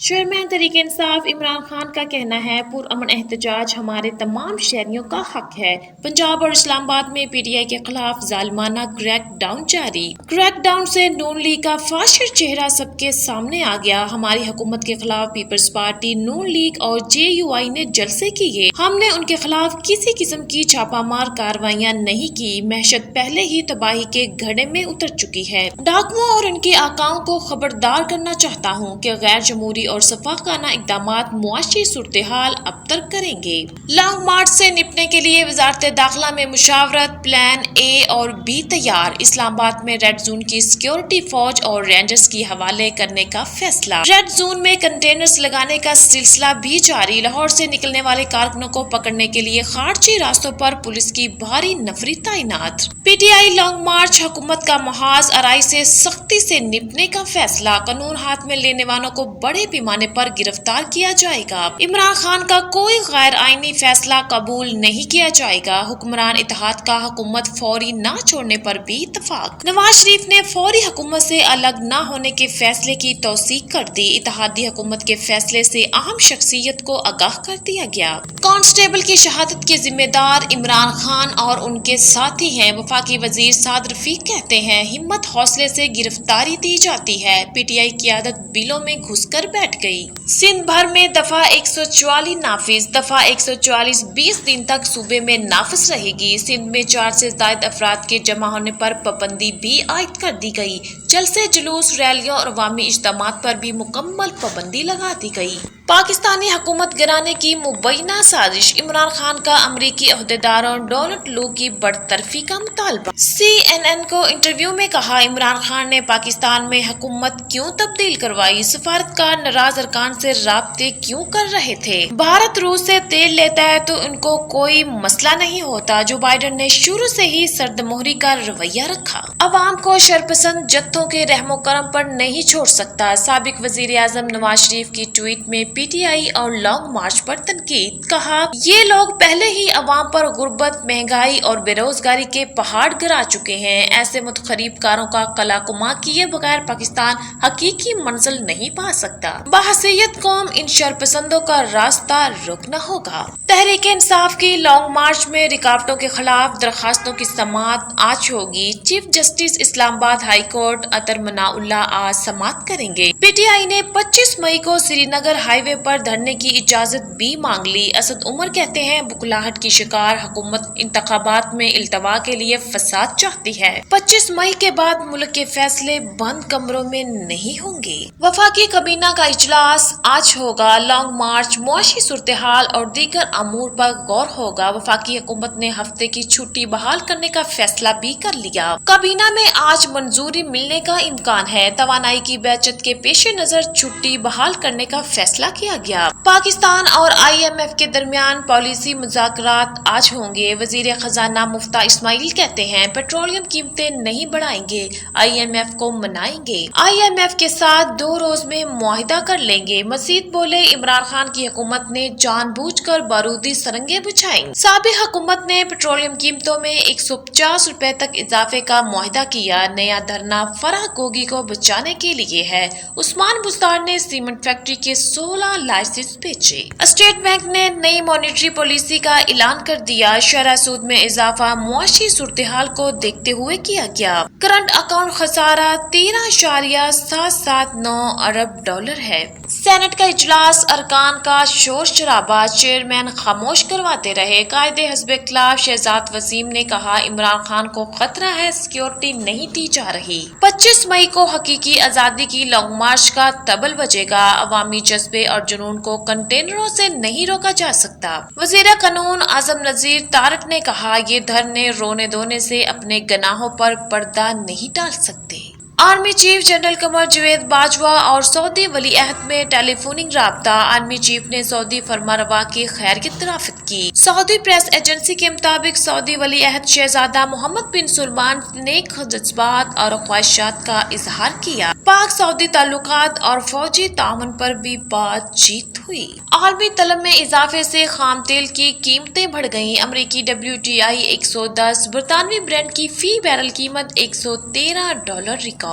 Chairman Tehreek Insaf Imran Khan کا کہنا ہے پرامن احتجاج ہمارے تمام شہریوں کا حق ہے۔ پنجاب اور اسلام آباد میں پی ٹی آئی کے خلاف ظالمانہ کریک ڈاؤن جاری۔ کریک ڈاؤن سے نون لیگ کا فاشر چہرہ سب کے سامنے آ گیا۔ ہماری حکومت کے خلاف پیپلز پارٹی، نون لیگ اور جے یو آئی نے جلسے کیے۔ ہم نے ان کے خلاف کسی قسم کی چھاپہ مار کارروائیاں نہیں کی۔ معیشت پہلے ہی تباہی کے گڑھے میں اتر چکی ہے۔ ڈاکوؤں اور ان کے آقاؤں کو خبردار کرنا چاہتا ہوں کہ غیر جمہوری اور شفاقانہ اقدامات معاشی صورتحال ابتر کریں گے۔ لانگ مارچ سے نپٹنے کے لیے وزارت داخلہ میں مشاورت، پلان اے اور بی تیار۔ اسلام آباد میں ریڈ زون کی سیکورٹی فوج اور رینجرز کی حوالے کرنے کا فیصلہ۔ ریڈ زون میں کنٹینرز لگانے کا سلسلہ بھی جاری۔ لاہور سے نکلنے والے کارکنوں کو پکڑنے کے لیے خارجی راستوں پر پولیس کی بھاری نفری تعینات۔ P T I long march, حکومت کا محاذ آرائی سے سختی سے نپٹنے کا فیصلہ۔ قانون ہاتھ میں لینے والوں کو بڑے پیمانے پر گرفتار کیا جائے گا۔ عمران خان کا کوئی غیر آئینی فیصلہ قبول نہیں کیا جائے گا۔ حکمران اتحاد کا حکومت فوری نہ چھوڑنے پر بھی اتفاق۔ نواز شریف نے فوری حکومت سے الگ نہ ہونے کے فیصلے کی توثیق کر دی۔ اتحادی حکومت کے فیصلے سے اہم شخصیت کو آگاہ کر دیا گیا۔ کانسٹیبل کی شہادت کے ذمہ دار عمران خان اور ان کے ساتھی ہیں۔ وفاقی وزیر سعد رفیق کہتے ہیں ہمت حوصلے سے گرفتاری دی جاتی ہے۔ پی ٹی آئی قیادت بلوں میں گھس کر بیٹھ گئی۔ سندھ بھر میں دفعہ 144 نافذ۔ دفعہ 144 20 دن تک صوبے میں نافذ رہے گی۔ سندھ میں 4 سے زائد افراد کے جمع ہونے پر پابندی بھی عائد کر دی گئی۔ جلسے، جلوس، ریلیوں اور عوامی اجتماعات پر بھی مکمل پابندی لگا دی گئی۔ پاکستانی حکومت گرانے کی مبینہ سازش۔ عمران خان کا امریکی عہدیداروں ڈونلڈ لو کی برطرفی کا مطالبہ۔ سی این این کو انٹرویو میں کہا عمران خان نے پاکستان میں حکومت کیوں تبدیل کروائی؟ سفارتکار ناراض ارکان سے رابطے کیوں کر رہے تھے؟ بھارت روس سے تیل لیتا ہے تو ان کو کوئی مسئلہ نہیں ہوتا۔ جو بائیڈن نے شروع سے ہی سرد مہری کا رویہ رکھا۔ عوام کو شرپسند جتھوں کے رحم و کرم پر نہیں چھوڑ سکتا۔ سابق وزیر اعظم نواز شریف کی ٹویٹ میں پی ٹی آئی اور لانگ مارچ پر تنقید۔ کہا یہ لوگ پہلے ہی عوام پر غربت، مہنگائی اور بے روزگاری کے پہاڑ گرا چکے ہیں۔ ایسے متخریب کاروں کا قلع کما کیے بغیر پاکستان حقیقی منزل نہیں پا سکتا۔ بحیثیت قوم ان شرپسندوں کا راستہ روکنا ہوگا۔ تحریک انصاف کی لانگ مارچ میں رکاوٹوں کے خلاف درخواستوں کی سماعت آج ہوگی۔ چیف جسٹس اسلام آباد ہائی کورٹ اطہر مناء اللہ آج سماعت کریں گے۔ پی ٹی آئی نے 25 مئی کو سری نگر ہائی وے پر دھرنے کی اجازت بھی مانگ لی۔ اسد عمر کہتے ہیں بخلاہٹ کی شکار حکومت انتخابات میں التوا کے لیے فساد چاہتی ہے۔ 25 مئی کے بعد ملک کے فیصلے بند کمروں میں نہیں ہوں گے۔ وفاقی کابینہ کا اجلاس آج ہوگا۔ لانگ مارچ، معاشی صورتحال اور دیگر امور پر غور ہوگا۔ وفاقی حکومت نے ہفتے کی چھٹی بحال کرنے کا فیصلہ بھی کر لیا۔ کابینہ میں آج منظوری ملنے کا امکان ہے۔ توانائی کی بچت کے پیش نظر چھٹی بحال کرنے کا فیصلہ کیا گیا۔ پاکستان اور آئی ایم ایف کے درمیان پالیسی مذاکرات آج ہوں گے۔ وزیر خزانہ مفتاح اسماعیل کہتے ہیں پیٹرولیم قیمتیں نہیں بڑھائیں گے، آئی ایم ایف کو منائیں گے۔ آئی ایم ایف کے ساتھ 2 روز میں معاہدہ کر لیں گے۔ مزید بولے عمران خان کی حکومت نے جان بوجھ کر بارودی سرنگیں بچھائیں۔ سابق حکومت نے پیٹرولیم قیمتوں میں 150 روپے تک اضافے کا معاہدہ کیا۔ نیا دھرنا فرح گوگی کو بچانے کے لیے ہے۔ عثمان بزدار نے سیمنٹ فیکٹری کے 16 لائسنس بیچے۔ اسٹیٹ بینک نے نئی مانیٹری پالیسی کا اعلان کر دیا۔ شرح سود میں اضافہ معاشی صورتحال کو دیکھتے ہوئے کیا گیا۔ کرنٹ اکاؤنٹ خسارہ 13.779 ارب ڈالر ہے۔ سینٹ کا اجلاس، ارکان کا شور شرابہ، چیئرمین خاموش کرواتے رہے۔ قائد حزب اختلاف شہزاد وسیم نے کہا عمران خان کو خطرہ ہے، سیکورٹی نہیں دی جا رہی۔ 25 مئی کو حقیقی آزادی کی لانگ مارچ کا طبل بجے گا۔ عوامی جذبے اور جنون کو کنٹینروں سے نہیں روکا جا سکتا۔ وزیر قانون اعظم نذیر طارق نے کہا یہ دھرنے رونے دھونے سے اپنے گناہوں پر پردہ نہیں ڈال سکتے۔ Army chief general Qamar Javed Bajwa اور سعودی ولی عہد میں ٹیلی فونک رابطہ۔ آرمی چیف نے سعودی فرمانروا کی خیریت دریافت کی۔ سعودی پریس ایجنسی کے مطابق سعودی ولی عہد شہزادہ محمد بن سلمان نے نیک جذبات اور خواہشات کا اظہار کیا۔ پاک سعودی تعلقات اور فوجی تعاون پر بھی بات چیت ہوئی۔ عالمی طلب میں اضافے سے خام تیل کی قیمتیں بڑھ گئیں۔ امریکی WTI 110، برطانوی برنٹ کی فی بیرل قیمت $113 ریکارڈ۔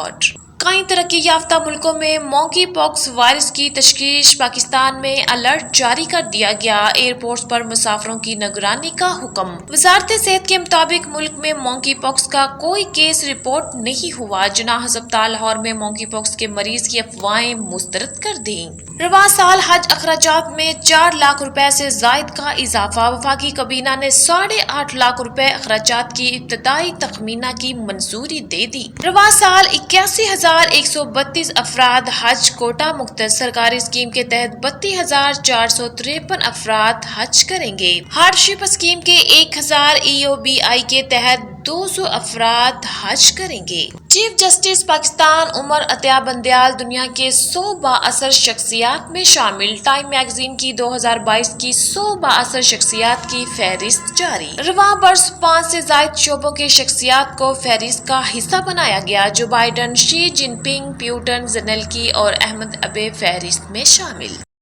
کئی ترقی یافتہ ملکوں میں مونکی پاکس وائرس کی تشخیص، پاکستان میں الرٹ جاری کر دیا گیا، ایئرپورٹس پر مسافروں کی نگرانی کا حکم۔ وزارت صحت کے مطابق ملک میں مونکی پاکس کا کوئی کیس رپورٹ نہیں ہوا۔ جناح ہسپتال لاہور میں مونکی پاکس کے مریض کی افواہیں مسترد کر دیں۔ رواں سال حج اخراجات میں 4 لاکھ روپے سے زائد کا اضافہ، وفاقی کابینہ نے 8.5 لاکھ روپے اخراجات کی ابتدائی تخمینہ کی منظوری دے دی۔ رواں سال 81,132 افراد حج کوٹہ مختص سرکاری اسکیم کے تحت 32,453 افراد حج کریں گے۔ ہارڈشپ اسکیم کے 1,000 EOBI کے تحت 200 افراد حج کریں گے۔ چیف جسٹس پاکستان عمر عطیہ بندیال دنیا کے 100 بااثر شخصیات میں شامل، ٹائم میگزین کی 2022 کی 100 بااثر شخصیات کی فہرست جاری۔ رواں برس 5 سے زائد شعبوں کے شخصیات کو فہرست کا حصہ بنایا گیا۔ جو بائیڈن، شی جن پنگ، پیوٹن، زنیلکی اور احمد ابے فہرست میں شامل۔